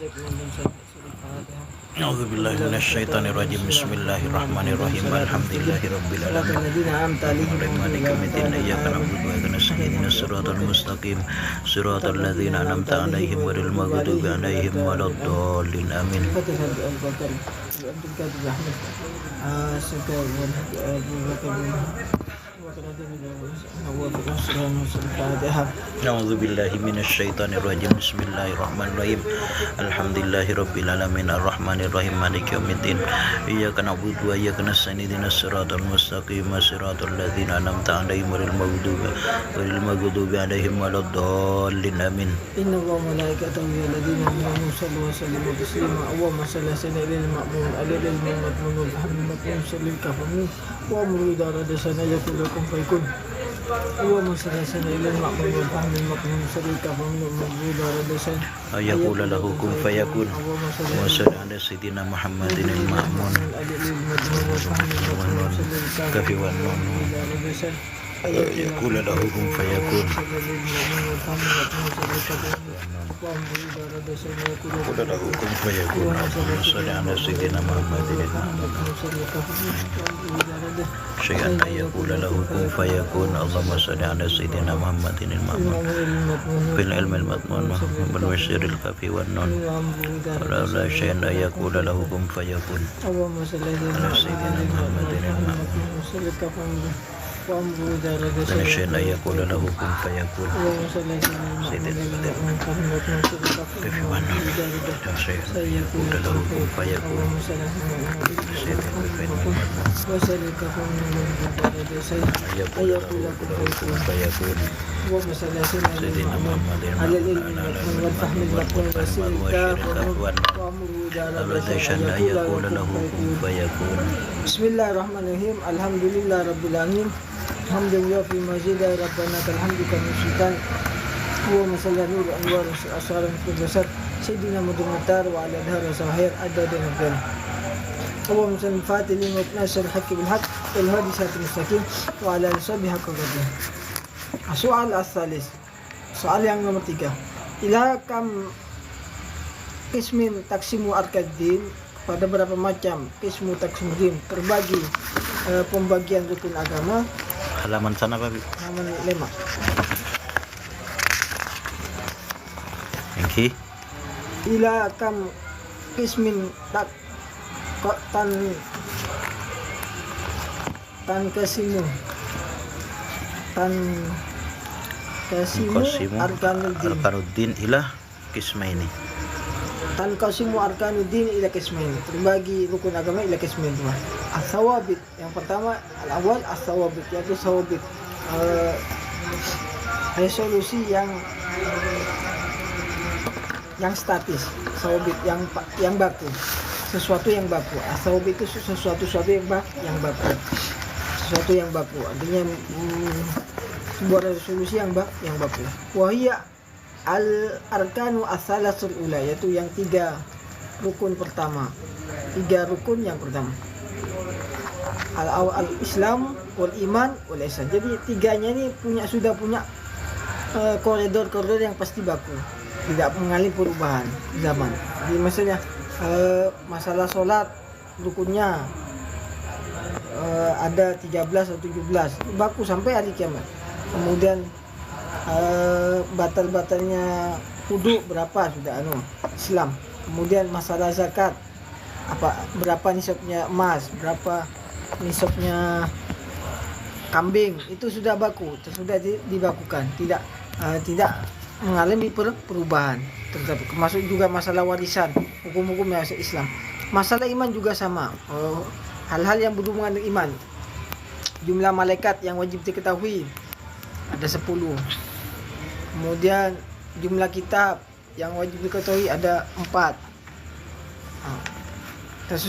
أعوذ بالله من الشيطان الرجيم بسم الله الرحمن الرحيم الحمد لله رب العالمين مالك يوم الدين إياك نعبد وإياك نستعين اهدنا الصراط المستقيم صراط الذين أنعمت عليهم غير المغضوب عليهم ولا الضالين آمين. أعوذ بالله من الشيطان الرجيم بسم الله الرحمن الرحيم الحمد لله رب العالمين الرحمن الرحيم مالك يوم الدين إياك نعبد وإياك نستعين اهدنا الصراط المستقيم صراط الذين أنعمت عليهم غير المغضوب عليهم ولا الضالين آمين. إن الله وملائكته الذين آمنوا صلوا وسلموا تسليما اللهم صل على سيدنا المأمون على المأمون الحمد لله صلى الكفر وأمر دار سنة يقول لكم فيكون اللهم صل على سيدنا المأمون الحمد لله صلى الكفر وأمر دار سنة يقول له كن فيكون وصل على سيدنا محمد المأمون كفي والنون يقول له كن فيكون يقول له كن فيكون وصل على سيدنا محمد شيئا أن يقول له كن فيكون اللهم صل على سيدنا محمد المأمون في العلم المضمون بالبشر الكافي والنون ولا شيئا أن يقول له كن فيكون على سيدنا محمد المأمون من شيء لا يقول له كن فيكون سيدنا كيف وانا شيء يقول له كن فيكون سيدنا يقول له كن فيكون سيدنا محمد والفهم المكون الذي لا يقول له كن فيكون. بسم الله الرحمن الرحيم الحمد لله رب العالمين الحمد لله في مجيد ربنا الحمد كما سلطان هو مسألة نور أنوار أسرار القدسات سيدنا مدمتار وعلى دهر صهير عدد نبيل هو مسلم الفاتح لمتناصر الحق بالحق والهادي سات المستقيم وعلى نصب حق الرجيم. السؤال الثالث soal yang nomor 3 ila kam kismin taksimu arkadin pada berapa macam kismu taksimuddin terbagi pembagian rukun agama. Halaman sana Pak. Halaman 5. Thank you. Ila kam kismin tak tan kasimu arkanuddin ila kismaini. Tan kasimu arkanuddin ila kismaini terbagi rukun agama ila kismaini. As-sawabit yang pertama al-awwal as-sawabit yaitu sawabit resolusi yang statis, sawabit yang baku, sesuatu yang baku. As-sawabit itu sesuatu yang baku, sesuatu yang baku artinya sebuah resolusi yang baku. Wahia al-arkanu as-salasul ula yaitu yang 3 rukun pertama, 3 rukun yang pertama. Al-Islam wal iman wal ihsan. Jadi 3-nya ini sudah punya koridor yang pasti baku, tidak mengalami perubahan zaman. Jadi misalnya masalah sholat rukunnya ada 13 atau 17 baku sampai hari kiamat. Kemudian batal-batalnya wudu berapa sudah Islam. Kemudian masalah zakat berapa nisabnya emas, berapa nisabnya kambing, itu sudah baku, sudah dibakukan, tidak mengalami perubahan. Termasuk juga masalah warisan, hukum-hukum yang Islam. Masalah iman juga sama, hal-hal yang berhubungan dengan iman. Jumlah malaikat yang wajib diketahui ada 10. Kemudian jumlah kitab yang wajib diketahui ada 4. Terus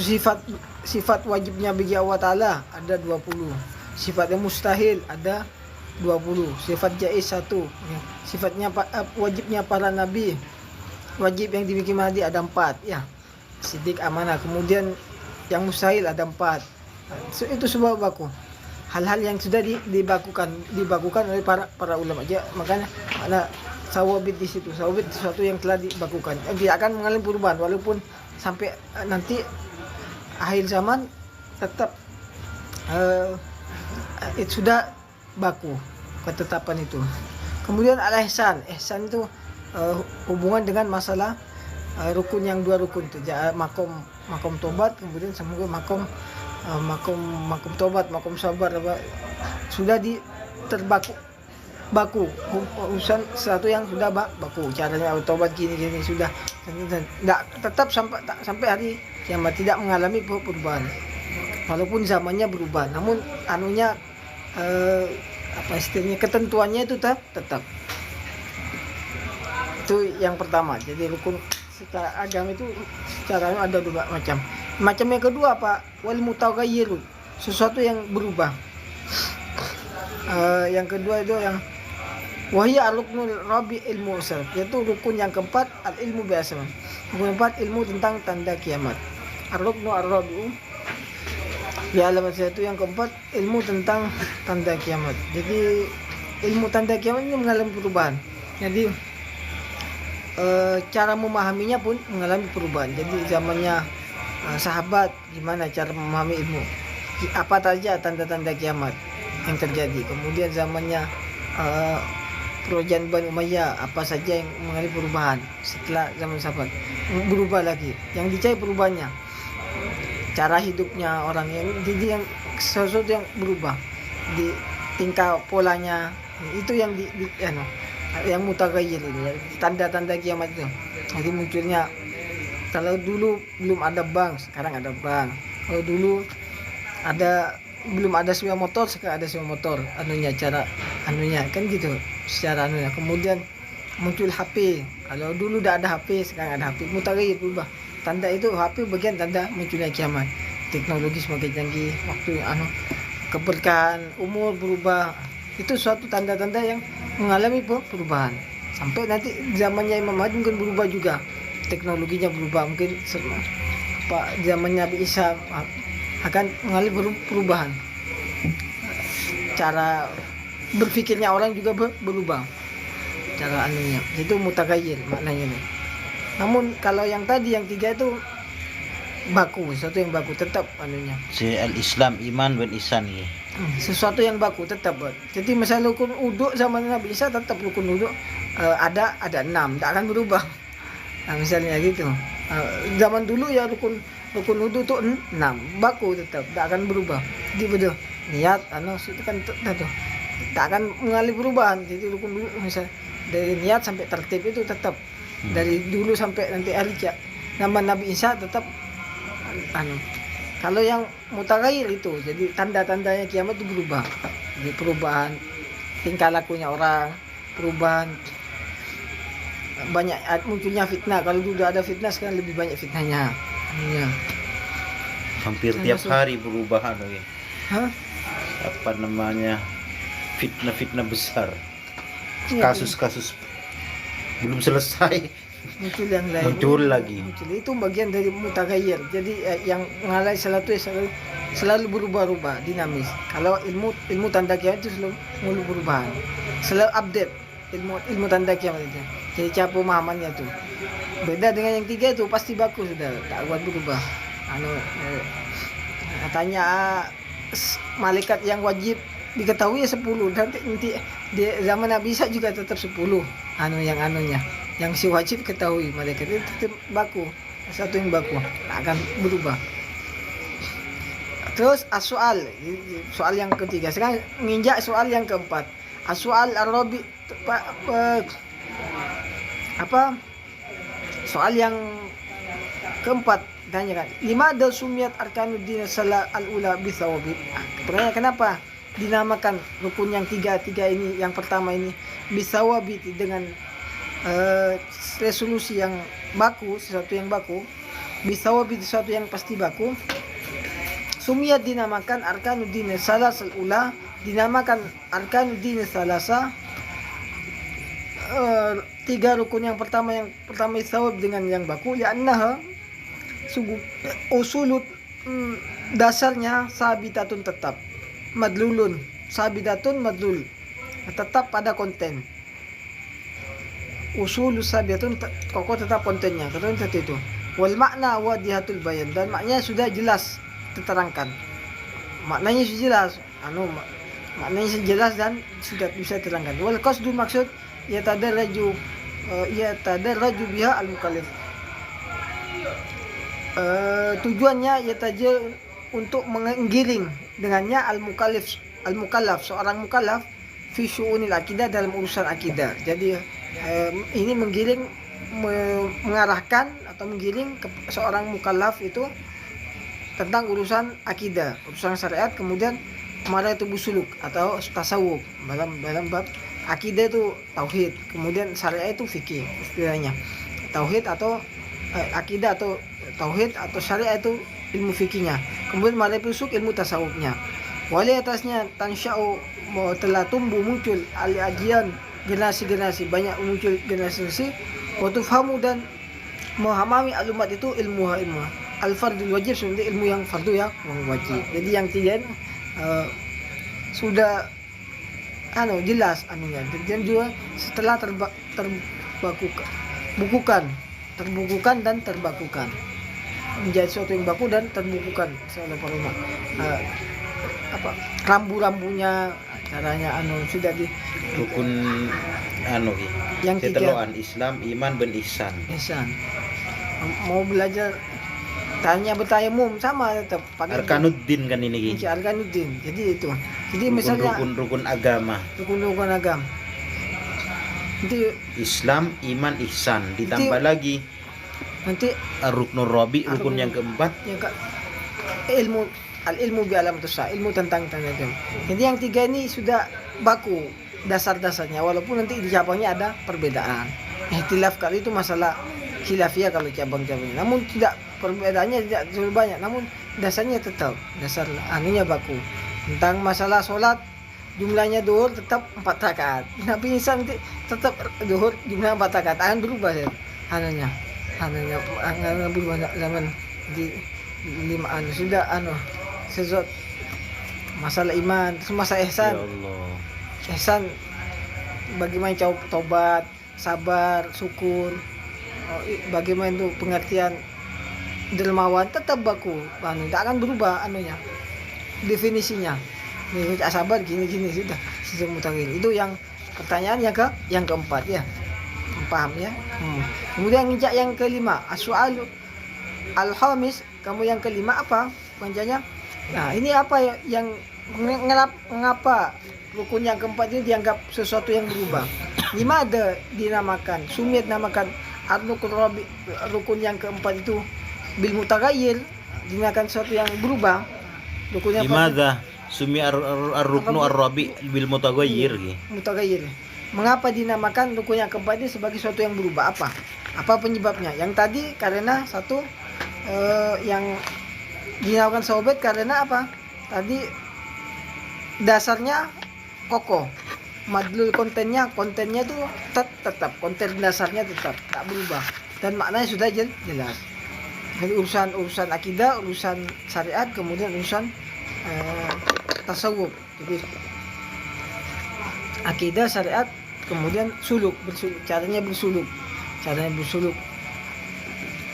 sifat wajibnya bagi Allah Ta'ala ada 20. Sifat yang mustahil ada 20. Sifat jaiz 1. Sifatnya wajibnya para nabi, wajib yang dimiliki Mahdi ada 4 ya. Siddiq, amanah. Kemudian yang mustahil ada 4. Itu sebab baku. Hal-hal yang sudah dibakukan oleh para ulama. Makanya sawabit di situ. Sawabit sesuatu yang telah dibakukan. Dia akan mengalami perubahan walaupun sampai nanti akhir zaman tetap itu sudah baku ketetapan itu. Kemudian al-ihsan. Ihsan itu hubungan dengan masalah rukun yang dua rukun itu. Makom tobat, kemudian semoga makom tobat, makom sabar sudah baku urusan sesuatu yang sudah baku, caranya tobat gini sudah tidak tetap sampai hari kiamat, tidak mengalami perubahan walaupun zamannya berubah, namun anunya apa istilahnya, ketentuannya itu tetap. Itu yang pertama. Jadi rukun secara agama itu secara ada dua macam. Macam yang kedua apa? Wal mutaghayyir, sesuatu yang berubah. Yang kedua itu yang wahya ar-ruknul rabi ilmu usul, yaitu rukun yang keempat al ilmu biasa. Rukun keempat ilmu tentang tanda kiamat. Ar-ruknu ar-rabi'u ya alamat itu yang keempat ilmu tentang tanda kiamat. Jadi ilmu tanda kiamat ini mengalami perubahan. Jadi cara memahaminya pun mengalami perubahan. Jadi zamannya sahabat gimana cara memahami ilmu, apa saja tanda-tanda kiamat yang terjadi. Kemudian zamannya kerajaan Bani Umayyah apa saja yang mengalami perubahan. Setelah zaman sahabat berubah lagi, yang dicari perubahannya cara hidupnya orang, yang jadi yang sesuatu yang berubah di tingkah polanya, itu yang yang mutaghayyir ini, tanda-tanda kiamat itu. Jadi munculnya, kalau dulu belum ada bank, sekarang ada bank. Kalau dulu belum ada sepeda motor, sekarang ada sepeda motor. Cara kan gitu secara Kemudian muncul HP. Kalau dulu udah ada HP, sekarang ada HP. Mutaghayyir, berubah. Tanda itu HP bagian tanda munculnya kiamat. Teknologi semakin canggih, waktu keberkahan, umur berubah. Itu suatu tanda-tanda yang mengalami perubahan. Sampai nanti zamannya Imam Mahdi mungkin berubah juga. Teknologinya berubah, mungkin zamannya Nabi Isa akan mengalami perubahan. Cara berpikirnya orang juga berubah. Cara itu mutaghayyir maknanya nih. Namun kalau yang tadi yang tiga itu baku, sesuatu yang baku tetap Si al-Islam, iman dan ihsan ya. Sesuatu yang baku tetap. Jadi misalnya rukun uduk zaman Nabi Isa tetap rukun uduk ada 6, tak akan berubah. Nah, misalnya gitu. Zaman dulu ya rukun uduk itu 6, baku tetap, tak akan berubah. Jadi betul niat itu kan tak akan mengalami perubahan. Jadi rukun dulu misal dari niat sampai tertib itu tetap dari dulu sampai nanti hari zaman Nabi Isa tetap Kalau yang mutaghayyir itu jadi tanda-tandanya kiamat itu berubah. Jadi perubahan tingkah lakunya orang, perubahan banyak munculnya fitnah. Kalau dulu ada fitnah, sekarang lebih banyak fitnahnya. Ya. Hampir tiap hari perubahan lagi. Hah? Apa namanya? Fitnah-fitnah besar. Ya, Kasus-kasus belum selesai. Muncul yang lain. Muncul lagi. Itu bagian dari mutaghayyir. Jadi yang mengalami sesuatu selalu berubah-ubah, dinamis. Kalau ilmu tanda kiamat itu selalu perubahan. Selalu update ilmu tanda kiamat itu. Jadi cara pemahamannya itu beda dengan yang tiga itu, pasti bagus sudah, tak buat berubah. Katanya malaikat yang wajib diketahui 10, nanti di zaman Nabi Isa juga tetap 10 yang si wajib ketahui malaikat itu tetap baku, satu yang baku, tak akan berubah. Terus soal yang ketiga, sekarang menginjak soal yang keempat. Soal ar-rabi soal yang keempat, tanya kan, limadha sumiyat arkanuddin salah al-ula bisawabit. Pertanyaan, kenapa dinamakan rukun yang tiga ini, yang pertama ini bisawabit, dengan resolusi yang baku, sesuatu yang baku, bisawabit sesuatu yang pasti baku. Sumiyat dinamakan arkanuddin salah al-ula, dinamakan arkanuddin salasa, tiga rukun yang pertama isawab dengan yang baku, li'annaha sungguh usulut, dasarnya sabitatun tetap, madlulun sabitatun madlul, tetap pada konten. usulus sabiyatun, kokoh tetap kontennya. Kemudian satu itu. Wal makna wadihatul bayan, dan maknanya sudah jelas diterangkan. Maknanya sudah jelas, maknanya sudah jelas dan sudah bisa diterangkan. Wal qasdul maksud yatadarraju biha al-mukallaf. Tujuannya yataja untuk menggiring dengannya al-mukallaf seorang mukallaf fi syu'unil akidah, dalam urusan akidah. Jadi ini menggiring, mengarahkan atau menggiring ke seorang mukallaf itu tentang urusan akidah, urusan syariat, kemudian itu busuluk atau tasawuf. Dalam bab akidah itu tauhid, kemudian syariat itu fikih istilahnya. Tauhid atau akidah atau tauhid atau syariat itu ilmu fikihnya. Kemudian busuk ilmu tasawufnya. Wali atasnya tansya'u, telah tumbuh muncul al-ajian, generasi-generasi, banyak muncul generasi, wa tufhamu, dan memahami alumat itu ilmu al-fardul wajib, sebenarnya ilmu yang fardu yang wajib. Jadi yang tiga sudah jelas anunya. Dan juga setelah terbukukan dan terbakukan menjadi sesuatu yang baku dan terbukukan oleh para ulama. Rambu-rambunya, caranya sudah di rukun yang seteloan Islam, iman, ben ihsan. Mau belajar tanya bertayamum sama tetap pakai Arkanuddin kan ini. Arkanuddin. Jadi itu. Jadi misalnya rukun agama. Rukun agama. Nanti Islam, iman, ihsan, ditambah lagi nanti ar-ruknur rabi, rukun yang keempat, ilmu al-ilmu bi alamatus ilmu tentang agama. Jadi yang tiga ini sudah baku dasar-dasarnya, walaupun nanti di cabangnya ada perbedaan. Ihtilaf kali itu masalah khilafiyah kalau cabang-cabangnya. Namun tidak, perbedaannya tidak terlalu banyak, namun dasarnya tetap dasar baku. Tentang masalah sholat, jumlahnya duhur tetap 4 rakaat. Nabi Isa nanti tetap duhur jumlah 4 rakaat. Akan berubah ya. Akan berubah zaman di 5 sudah sesuatu masalah iman, terus masalah ihsan. Ya Allah. Ihsan bagaimana tobat, sabar, syukur. Bagaimana itu pengertian dermawan, tetap baku. Tidak akan berubah definisinya. Nih sabar gini sudah semuanya. Itu yang pertanyaan yang keempat ya. Paham ya? Kemudian yang kelima, as-su'alu al-khamis, kamu yang kelima apa? Panjangnya. Nah, ini apa yang mengapa rukun yang keempat ini dianggap sesuatu yang berubah? Lima ada dinamakan, sumit namakan rukun yang keempat itu bil mutaghayyir, dinamakan sesuatu yang berubah. Rukun yang Limadha sumi ar-ruknu ar-rabi bil mutaghayyir. Mutaghayyir. Mengapa dinamakan rukun yang keempat ini sebagai sesuatu yang berubah? Apa penyebabnya? Yang tadi karena satu yang dinamakan sahabat karena apa? Tadi dasarnya kokoh. Madlul kontennya itu tetap konten dasarnya tetap tak berubah dan maknanya sudah jelas. Jadi urusan akidah, urusan syariat, kemudian urusan tasawuf. Jadi akidah, syariat, kemudian caranya bersuluk.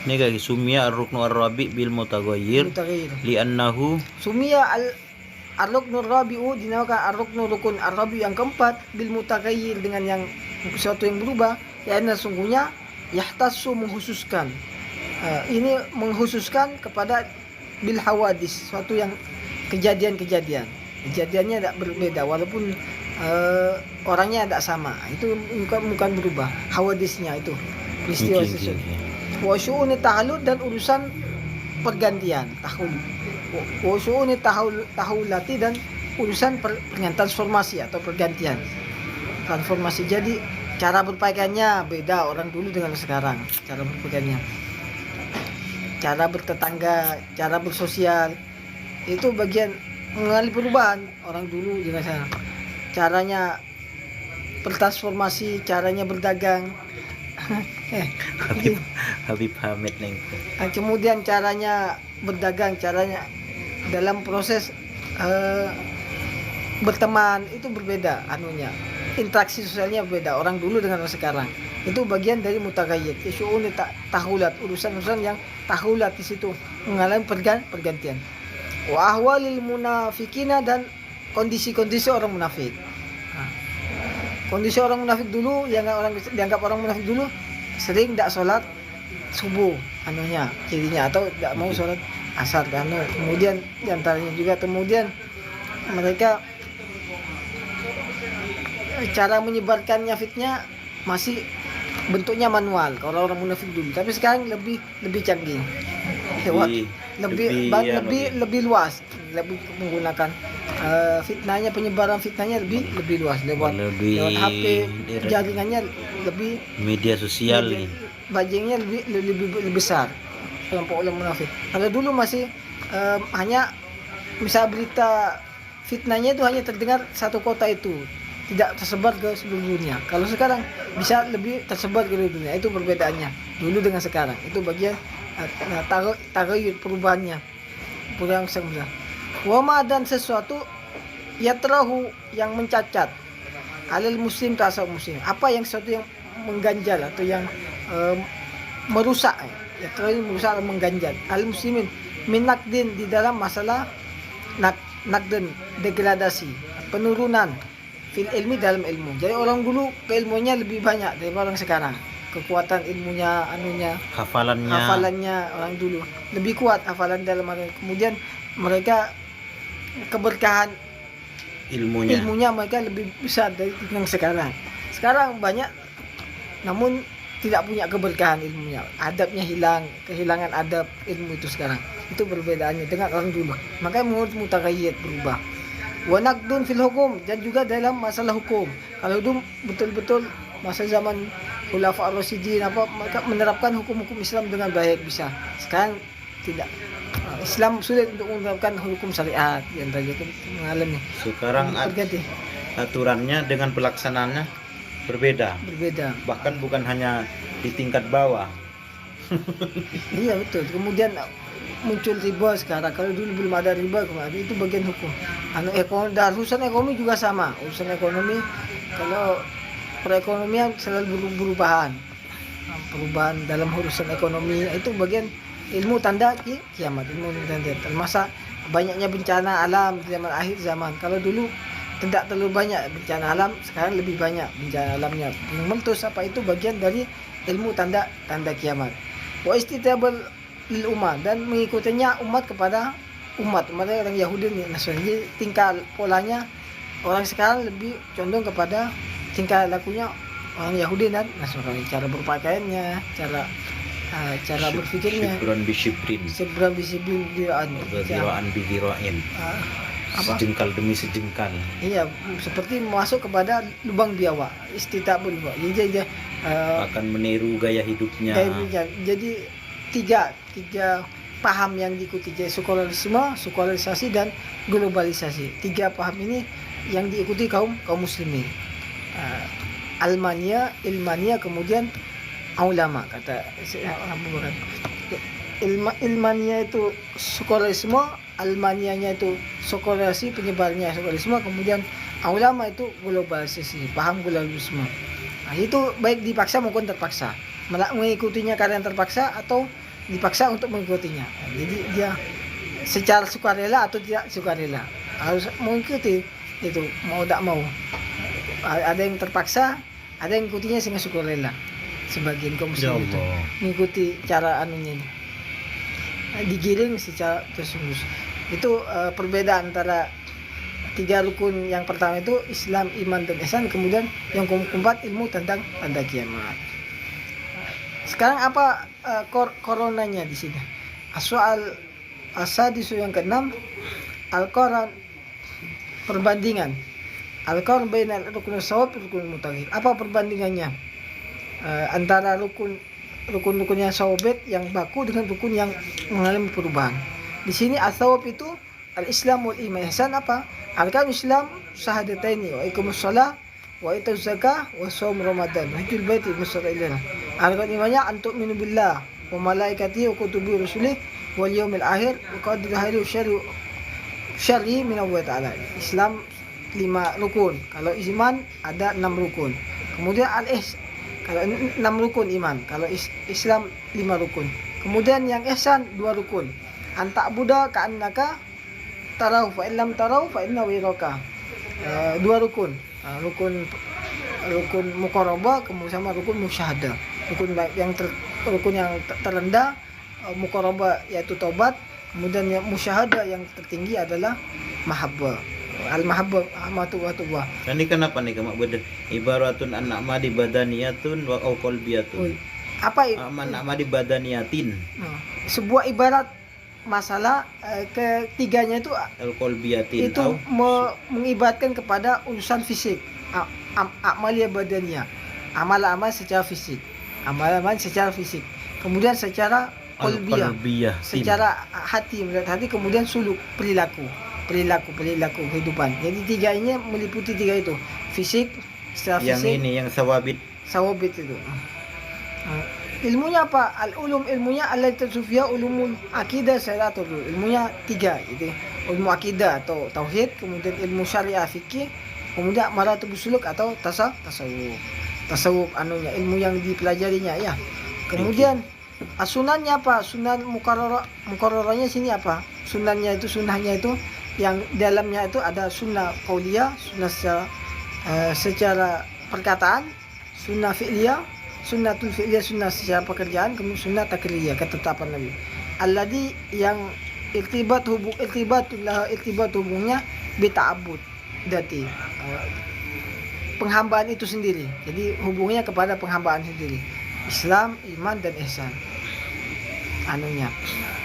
Ini kayak sumia ar-ruknu ar-rabi bil mutaghayyir li'annahu sumia ar-ruknu ar-rabi'u, dinamakan ar-ruknu rukun ar-rabi yang keempat bil mutaghayyir, dengan yang sesuatu yang berubah, karena sungguhnya yahtassu menghususkan. Ini menghususkan kepada bil hawadis, suatu yang kejadiannya tidak berbeda walaupun orangnya tidak sama, itu bukan berubah hawadisnya, itu peristiwa sesuatu. Wa syu'uni tahallul, dan urusan pergantian tahul. Wa syu'uni tahulati, dan urusan transformasi atau pergantian transformasi. Jadi cara berpakaiannya beda orang dulu dengan sekarang, cara berpakaiannya, cara bertetangga, cara bersosial, itu bagian mengalami perubahan orang dulu dengan sekarang. Caranya bertransformasi, caranya berdagang. Habib Hamid neng. Kemudian caranya berdagang, caranya dalam proses berteman itu berbeda interaksi sosialnya berbeda orang dulu dengan orang sekarang. Itu bagian dari mutaghayyir. Syu'un tahulat, urusan-urusan yang tahulat di situ mengalami pergantian. Wa ahwalil munafikina, dan kondisi-kondisi orang munafik. Kondisi orang munafik dulu, yang dianggap orang munafik dulu, sering tidak sholat subuh kirinya, atau tidak mau sholat asar kemudian diantaranya juga, kemudian mereka cara menyebarkannya fitnah masih bentuknya manual kalau orang munafik dulu, tapi sekarang lebih canggih, lebih luas, lebih menggunakan fitnahnya, penyebaran fitnahnya lebih luas lewat HP, jaringannya lebih, media sosial nih. Bajingnya lebih besar kelompok ulama munafik. Kalau dulu masih hanya misal berita fitnahnya itu hanya terdengar satu kota itu, tidak tersebar ke seluruh dunia. Kalau sekarang bisa lebih tersebar ke seluruh dunia. Itu perbedaannya dulu dengan sekarang. Itu bagian tagayyur, perubahannya yang sangat besar. Wama, dan sesuatu yatrahu yang mencacat alal muslim tasawuf muslim. Apa yang sesuatu yang mengganjal atau yang merusak, merusak atau mengganjal al muslimin min nakdin, di dalam masalah nakden, degradasi, penurunan fil ilmi, dalam ilmu. Jadi orang dulu keilmuannya lebih banyak daripada orang sekarang. Kekuatan ilmunya, hafalannya orang dulu lebih kuat, hafalan dalam arti. Kemudian mereka keberkahan ilmunya mereka lebih besar dari yang sekarang. Sekarang banyak namun tidak punya keberkahan ilmunya, adabnya hilang, kehilangan adab ilmu itu sekarang. Itu perbedaannya dengan orang dulu. Makanya menurut mutaghayyir, berubah. Wa naqdun fil hukum, dan juga dalam masalah hukum. Kalau dulu betul-betul masa zaman Khulafa ar-Rasyidin mereka menerapkan hukum-hukum Islam dengan baik bisa. Sekarang tidak. Islam sulit untuk menerapkan hukum syariat yang tadi itu mengalami. Sekarang aturannya dengan pelaksanaannya berbeda. Bahkan bukan hanya di tingkat bawah. Iya betul. Kemudian muncul riba sekarang. Kalau dulu belum ada riba, itu bagian hukum. Dan urusan ekonomi juga sama. Urusan ekonomi, kalau perekonomian selalu perubahan dalam urusan ekonomi, itu bagian ilmu tanda kiamat. Ilmu tanda termasuk banyaknya bencana alam di zaman akhir zaman. Kalau dulu tidak terlalu banyak bencana alam, sekarang lebih banyak bencana alamnya yang meletus. Apa itu bagian dari ilmu tanda kiamat. Wa istitabal lil umat, dan mengikutinya umat kepada umat orang Yahudi dan Nasrani. Jadi tingkah polanya orang sekarang lebih condong kepada tingkah lakunya orang Yahudi dan Nasrani, cara berpakaiannya, cara berpikirnya. Sibran bisibrin diraan bidirain. Sejengkal demi sejengkal. Iya, seperti masuk kepada lubang biawak, istitabul. Jadi akan meniru gaya hidupnya. Jadi tiga paham yang diikuti, jadi sekularisasi dan globalisasi. Tiga paham ini yang diikuti kaum muslimin. Almania, ilmania, kemudian ulama, kata Abu Bakar. Ilmania itu sekularisme, almanianya itu sekularisasi, penyebarnya sekularisme, kemudian ulama itu globalisasi, paham globalisme. Nah, itu baik dipaksa maupun terpaksa. Mengikutinya karena terpaksa atau dipaksa untuk mengikutinya. Nah, jadi dia secara sukarela atau tidak sukarela harus mengikuti itu, mau tak mau. Ada yang terpaksa, ada yang mengikutinya sehingga sukarela. Sebagian kaum muslim itu mengikuti cara anunya ini, digiring secara terus. Itu perbedaan antara tiga rukun. Yang pertama itu Islam, iman, dan ihsan. Kemudian yang keempat ilmu tentang tanda kiamat. Sekarang apa coronanya di sini? Soal asadisu yang keenam, al-qaran, perbandingan. Al-qaran bainal rukun shawab dan rukun mutaghayyir. Apa perbandingannya antara rukun-rukunnya shawabit yang baku dengan rukun yang mengalami perubahan? Di sini as-shawab itu al-Islam wal iman. Ihsan apa? Arkan Islam syahadataini wa iqamus shalah wa itaz zakah wa shaum ramadan wa hajjul baiti mustaqillan. Arkan imannya antuk minu billah wa malaikatihi wa kutubihi rusulih wal yaumil akhir wa qadri khairu syarri min Allah taala. Islam 5 rukun. Kalau iman ada 6 rukun. Kemudian Kalau 6 rukun iman, kalau Islam 5 rukun. Kemudian yang ihsan 2 rukun. Anta buddha ka'annaka tarau fa illam tarau fa inna wiraka. 2 rukun. Rukun muqarabah kemudian sama rukun musyahadah. Rukun yang terendah muqarabah yaitu taubat, kemudian yang musyahadah yang tertinggi adalah mahabbah. Al-mahabbah ahmatullah. Ini kenapa nih kamu beda? Ibaratun an-na'madi badaniyatun wa qalbiyatun. Apa An-na'madi badaniyatin. sebuah ibarat masalah ketiganya itu Al-qalbiyatin. itu mengibaratkan kepada urusan fisik, amalia badaniyah, amal-amal secara fisik, kemudian secara qalbiyah, secara hati, melihat hati, kemudian suluk, perilaku kehidupan. Jadi 3 ini meliputi 3 itu, fisik, secara Yang fisik, ini yang sawabit itu. Ilmunya apa? Al-ulum, ilmunya allati tasfiya ulumul akidah syariatul. Ilmunya 3 itu. Ilmu akidah atau tauhid, kemudian ilmu syariah fikih, kemudian maratibus suluk atau tasawuf anunya, ilmu yang dipelajarinya ya. Kemudian sunannya apa? Sunan mukarraranya sini apa? Sunnahnya itu yang dalamnya itu ada sunnah qauliyah, sunnah secara perkataan, sunnah fi'liyah, sunnatul fi'liyah, sunnah secara pekerjaan, kemudian sunnah takriyah, ketetapan Nabi. Alladhi yang irtibat hubungnya bita'abud dati, penghambaan itu sendiri. Jadi hubungnya kepada penghambaan sendiri. Islam, iman dan ihsan. Anunya.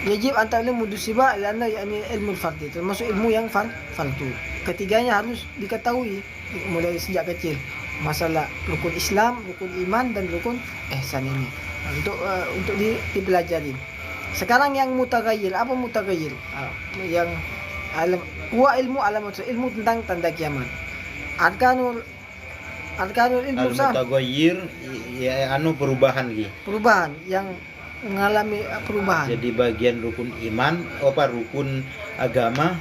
Yajib antara ilmu dusiba lana yakni ilmu fardi, termasuk ilmu yang fardu. Ketiganya harus diketahui mulai sejak kecil. Masalah rukun Islam, rukun iman dan rukun ihsan ini untuk dipelajari. Sekarang yang mutaghayyir, apa mutaghayyir? Yang ilmu tentang tanda kiamat. Arkanul ilmu al-mutaghayyir ya perubahan gitu. Perubahan yang mengalami perubahan. Jadi bagian rukun iman, rukun agama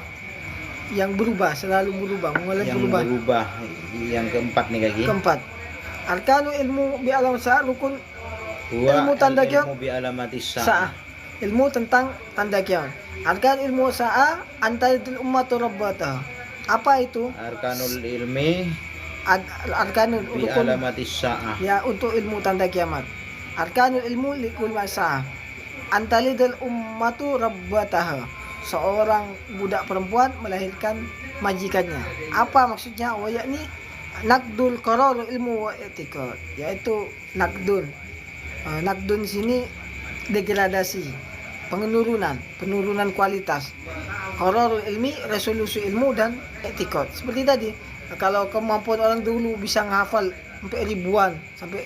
yang berubah, selalu berubah, mengalami yang perubahan. berubah. Yang keempat nih kaki. Keempat. Arkanul ilmu bi alam sa'ah, rukun ilmu tanda kiamat. Ilmu bi alamatis Sa'ah. Ilmu tentang tanda kiamat. Arkan ilmu sa'ah antaridul ummatu rabbata. Apa itu? Arkanul ilmi Arkanul bi rukun alamatis sa'ah. ya untuk ilmu tanda kiamat. Arkanul ilmu likul sa'ah. Antaridul ummatu rabbataha. Seorang budak perempuan melahirkan majikannya. Apa maksudnya? Wa yakni naqdul qarar ilmu wa i'tiqad, yaitu naqdun. Naqdun sini degradasi, penurunan kualitas. Qararul ilmi, resolusi ilmu dan i'tiqad. Seperti tadi, kalau kemampuan orang dulu bisa menghafal sampai ribuan, sampai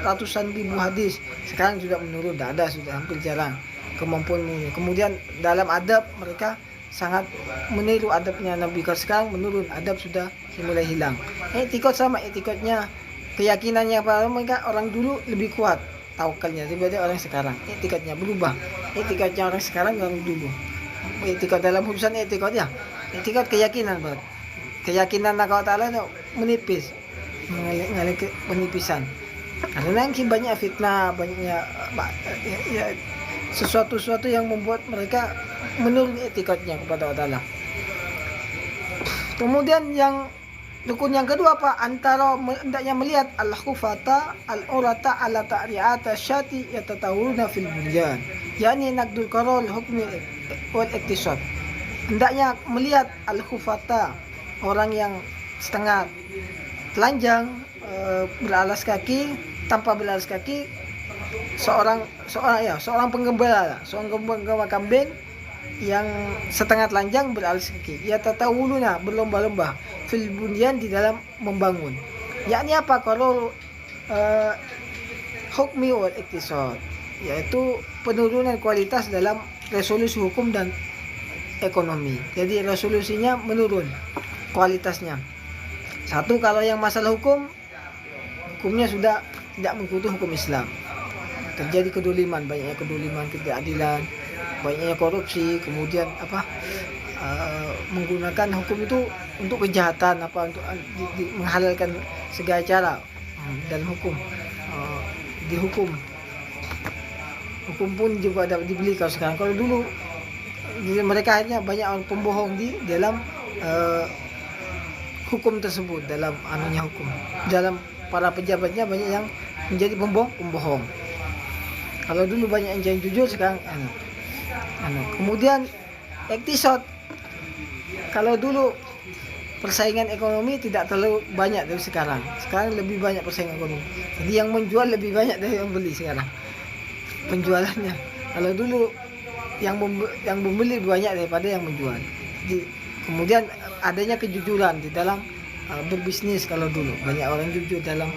ratusan ribu hadis, sekarang sudah menurun, tidak ada, sudah hampir jarang kemampuannya. Kemudian dalam adab mereka sangat meniru adabnya Nabi. Kalau sekarang menurun, adab sudah mulai hilang. Etikot sama etikotnya, keyakinannya para mereka orang dulu lebih kuat tawakalnya daripada orang sekarang. Etikotnya berubah. Etikotnya orang sekarang orang dulu. Etikot dalam urusan etikot ya. Etikot keyakinan, Bro. Keyakinan Allah Taala menipis, mengalami penipisan. Karena banyak fitnah, banyaknya ya, sesuatu yang membuat mereka menurun etikatnya kepada Allah Ta'ala. Kemudian yang rukun yang kedua apa? Antara hendaknya melihat al-khufata al-urata ala ta'ri'ata syati yatatawuruna fil bunyan, yakni naqdul qarar hukmi wal iktisad. Hendaknya melihat al-khufata, orang yang setengah telanjang, beralas kaki, tanpa beralas kaki, seorang penggembala kambing yang setengah telanjang beralas kaki. Ya tatawuluna, berlomba-lomba fil bunyan, di dalam membangun. Yakni apa? Kalau hukmi wal iktisad, yaitu penurunan kualitas dalam resolusi hukum dan ekonomi. Jadi resolusinya menurun kualitasnya. Satu, kalau yang masalah hukumnya sudah tidak mengikuti hukum Islam. Terjadi kedoliman, banyaknya kedoliman, ketidakadilan, banyaknya korupsi, kemudian menggunakan hukum itu untuk kejahatan, untuk menghalalkan segala cara dan hukum. dihukum. Hukum pun juga dapat dibeli kalau sekarang. Kalau dulu mereka akhirnya banyak orang pembohong di dalam hukum tersebut, dalam anunya hukum. Dalam para pejabatnya banyak yang menjadi pembohong. Kalau dulu banyak yang jujur, sekarang kemudian iktisad. Kalau dulu persaingan ekonomi tidak terlalu banyak dari sekarang. Sekarang lebih banyak persaingan ekonomi. Jadi yang menjual lebih banyak dari yang beli sekarang. Penjualannya. Kalau dulu yang membeli banyak daripada yang menjual. Jadi kemudian adanya kejujuran di dalam berbisnis. Kalau dulu banyak orang jujur dalam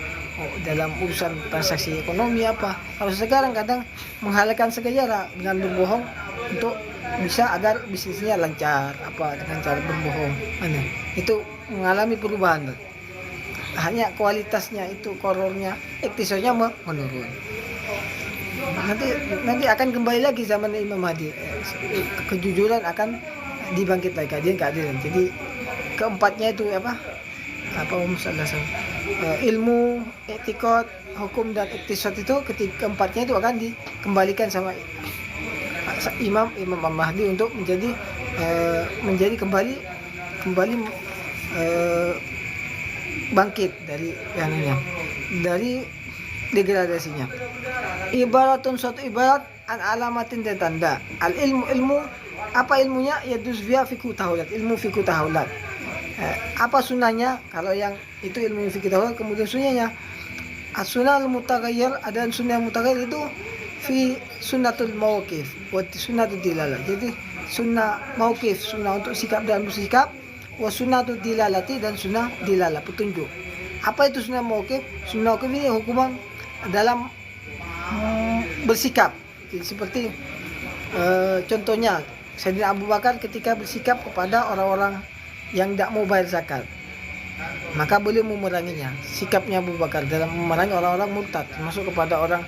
urusan transaksi ekonomi apa. Kalau sekarang kadang menghalalkan segala dengan berbohong untuk bisa agar bisnisnya lancar dengan cara berbohong. Itu mengalami perubahan. Hanya kualitasnya itu korornya, iktisadnya menurun. Nanti akan kembali lagi zaman Imam Mahdi. Kejujuran akan dibangkit lagi, keadilan. Jadi keempatnya itu ilmu, etikot, hukum dan iktisad itu keempatnya itu akan dikembalikan sama Imam Mahdi untuk menjadi kembali bangkit dari degradasinya. Ibaratun, suatu ibarat, an alamatin dan tanda. Al ilmu apa ilmunya? Yadus via fiqh tahulat, ilmu fiqh tahulat. Apa sunnahnya? Kalau yang itu ilmu fiqh tahulat, kemudian sunnahnya as-sunnah al-mutaghayyir, ada sunnah mutaghayyir itu fi sunnatul mauqif wa sunnatul dilalah. Jadi sunnah mauqif, sunnah untuk sikap dan bersikap, wa sunnatul dilalati, dan sunnah dilalah, petunjuk. Apa itu sunnah mauqif? Sunnah mauqif ini hukuman dalam bersikap. Jadi, seperti contohnya Sayyidina Abu Bakar ketika bersikap kepada orang-orang yang tidak mau bayar zakat, maka beliau memeranginya. Sikapnya Abu Bakar dalam memerangi orang-orang murtad, termasuk kepada orang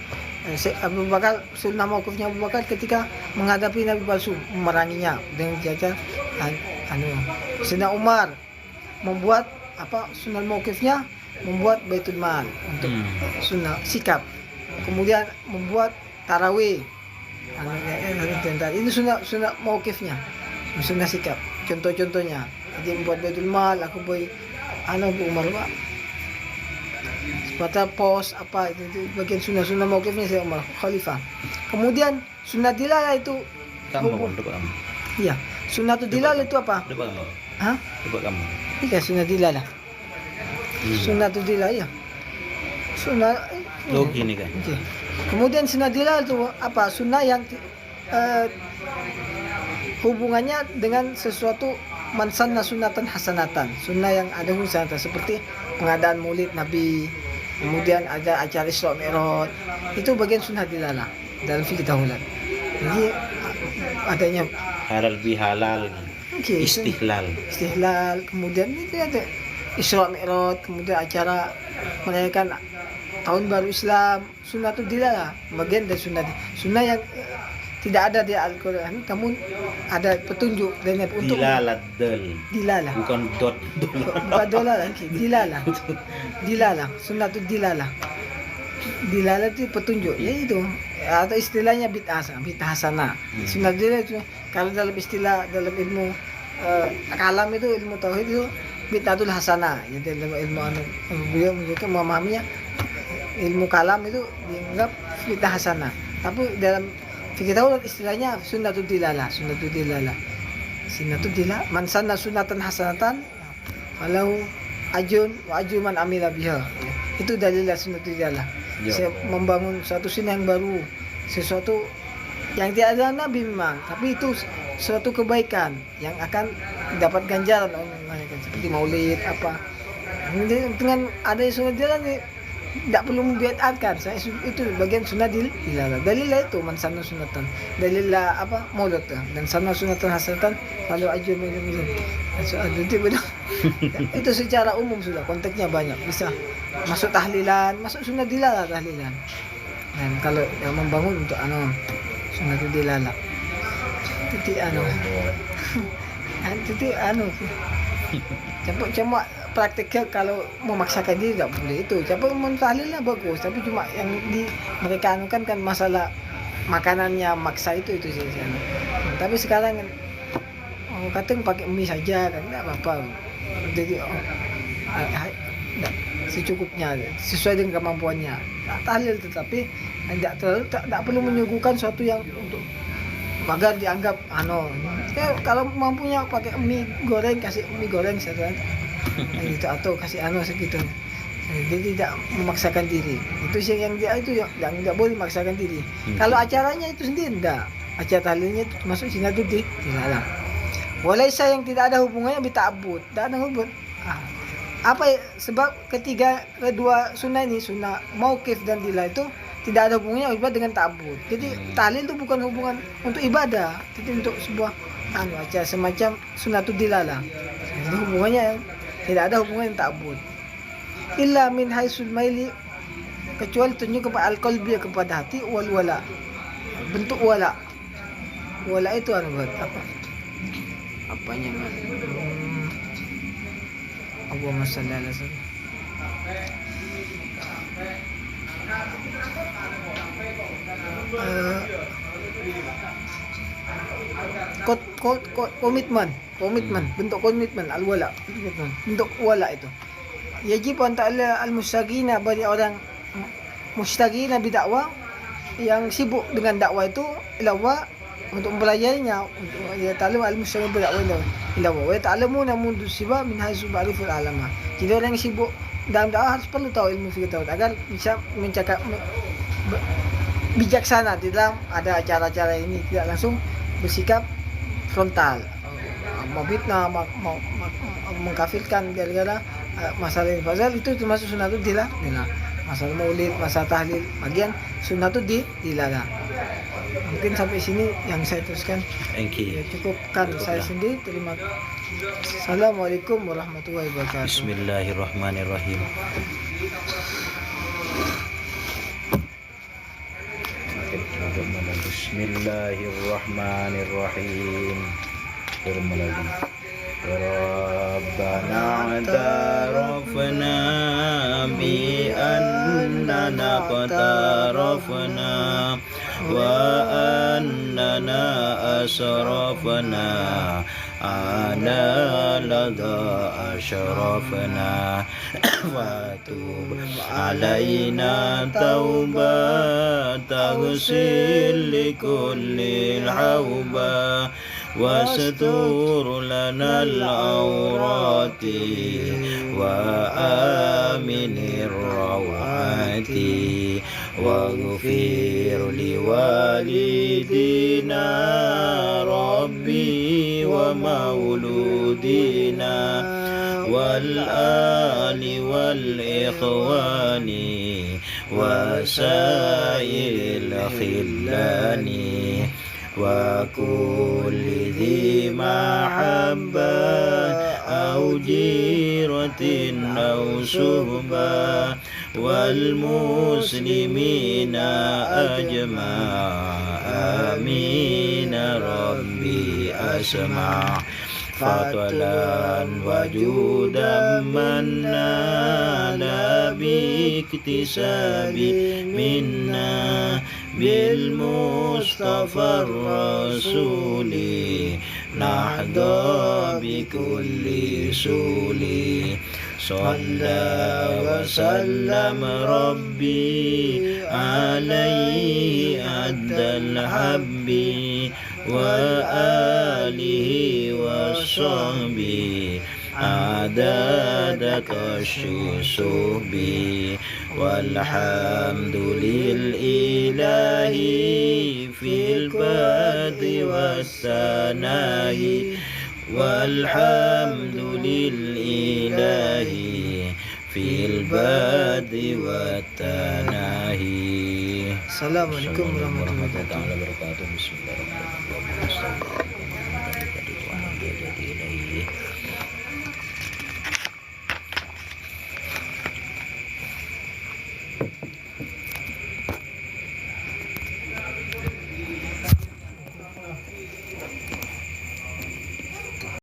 Abu Bakar, sunnah mauqifnya Abu Bakar ketika menghadapi Nabi palsu, memeranginya dengan jajar. Sayyidina Umar membuat sunnah mauqifnya, membuat Baitul Mal untuk sunnah sikap. Kemudian membuat tarawih. Ini sunnah mauqifnya, sunnah sikap. Contoh-contohnya, jadi membuat Baitul Mal, aku boy Bu Umar Pak. Sepatah pos itu bagian sunnah mauqifnya saya Umar Khalifah. Kemudian sunnah dilalah itu iya, sunnah dilalah itu apa? Coba kamu. Iya, sunnah dilalah. Sunnah dilalah ya. Sunnah logi nih kan. Okay. Kemudian sunnah dilalah itu apa? Sunnah yang hubungannya dengan sesuatu mansanna sunatan hasanatan, sunnah yang ada hubungan seperti pengadaan maulid Nabi, kemudian ada acara Isra Mi'raj, itu bagian sunnah dilalah dalam fikih tahulat. Jadi adanya halal bihalal, istihlal, kemudian itu ada Isra Mi'raj, kemudian acara merayakan tahun baru Islam, sunnatul dilalah, bagian dari sunnah yang tidak ada di Al-Quran, namun ada petunjuk dan untuk dilalah, bukan dolar lagi, dilalah, sunnatul dilalah itu petunjuk, yaitu atau istilahnya bid'ah hasanah. Sunnah dilalah itu kalau dalam istilah dalam ilmu kalam itu, ilmu tauhid itu bid'atul hasanah. Jadi dalam ilmu beliau menunjukkan memahaminya ilmu kalam itu dianggap bid'ah hasanah, tapi dalam fikih tahulat istilahnya sunnatul dilalah. Man sanna sunnatan hasanatan falahu ajrun wa ajru man amila biha. Itu dalilnya sunnatul dilalah. Saya membangun suatu sunnah yang baru, sesuatu yang tidak ada Nabi memang, tapi itu suatu kebaikan yang akan dapat ganjaran seperti maulid dengan ada sunnah dilalah ini. Tidak perlu membiadatkan, itu bagian sunnah dilalah. Dalilnya itu man sanna sunatan, dalilnya maulid dan sanna sunatan hasanatan kalau ajur itu secara umum sudah, konteksnya banyak, bisa masuk tahlilan, masuk sunnah dilalah tahlilan. Dan kalau yang membangun untuk sunnah dilalah, titik cuma praktiknya kalau memaksakan diri tidak boleh itu. Siapa mau tahlil lah bagus, tapi cuma yang di mereka anukan kan masalah makanannya maksa itu sih. Tapi sekarang kadang pakai mie saja kan tidak apa-apa. Jadi secukupnya sesuai dengan kemampuannya. Tahlil tetapi tidak perlu menyuguhkan sesuatu yang untuk agar dianggap kalau mampunya pakai mie goreng, kasih mie goreng satu gitu, atau kasih segitu. Jadi tidak memaksakan diri. Itu sih yang dia itu yang tidak boleh memaksakan diri. Kalau acaranya itu sendiri enggak. Acara tahlilnya itu masuk sini itu dilarang. Walaysa yang tidak ada hubungannya bita'abbud. Tidak ada hubungan. Apa sebab kedua sunnah ini, sunnah mauqif dan dila itu tidak ada hubungannya dengan ta'abbud. Jadi tahlil itu bukan hubungan untuk ibadah, itu untuk sebuah acara semacam sunnatud dilalah. Jadi hubungannya tidak ada hubungan dengan ta'abbud. Illa min haisul maili, kecuali tunjuk kepada al-qalbi, kepada hati, wal wala. Bentuk wala. Wala itu apa? Apanya? Allahumma shalli ala sayyidina. Komitmen, bentuk komitmen al-wala, bentuk wala itu. Yajib antara al-mustagina, bagi orang mustagina bidakwah yang sibuk dengan dakwah itu ilawa untuk mempelajarinya, untuk dia ta'lam al-mustagina bidakwah ilawa wa ta'lamuna mundu siba min haitsu ba'riful alama. Jadi orang yang sibuk dalam dakwah harus perlu tahu ilmu fikih tauhid agar bisa mencakap bijaksana di dalam ada acara-acara ini, tidak langsung bersikap frontal, mabitna, mengkafirkan gara-gara masalah ini. Padahal itu termasuk sunnatul dilah. Masalah maulid, masalah tahlil, bagian sunnatul dilah. Mungkin sampai sini yang saya teruskan. Thank you. Ya, cukupkan saya sendiri. Terima kasih. Assalamualaikum warahmatullahi wabarakatuh. Bismillahirrahmanirrahim. Bismillahirrahmanirrahim. Rabbana a'tarafna bi annana qatarafna wa annana asrafna ana lada ashrafna fatub alaina taubat taghsil likulli al-hawba wastur lana al-awrati wa aminir rawati waghfir liwalidina rabbi wa mauludina wal ali wal ikhwani wa sairil khillani wa kulli dhi mahabba aw jiratin aw suhba wal muslimina ajma' amin rabbi asma' fatalan wajudan manna nabi iktisabi minna bil mustafa rasuli nahda bi kulli suli Salla wa sallam rabbi alaihi addal habbi wa alihi wa sahbihi adada kashi suhbi walhamdulillahi fil badi wassanahi walhamdulillahi fil badi wattanahi. Assalamualaikum warahmatullahi wabarakatuh. Bismillahirrahmanirrahim.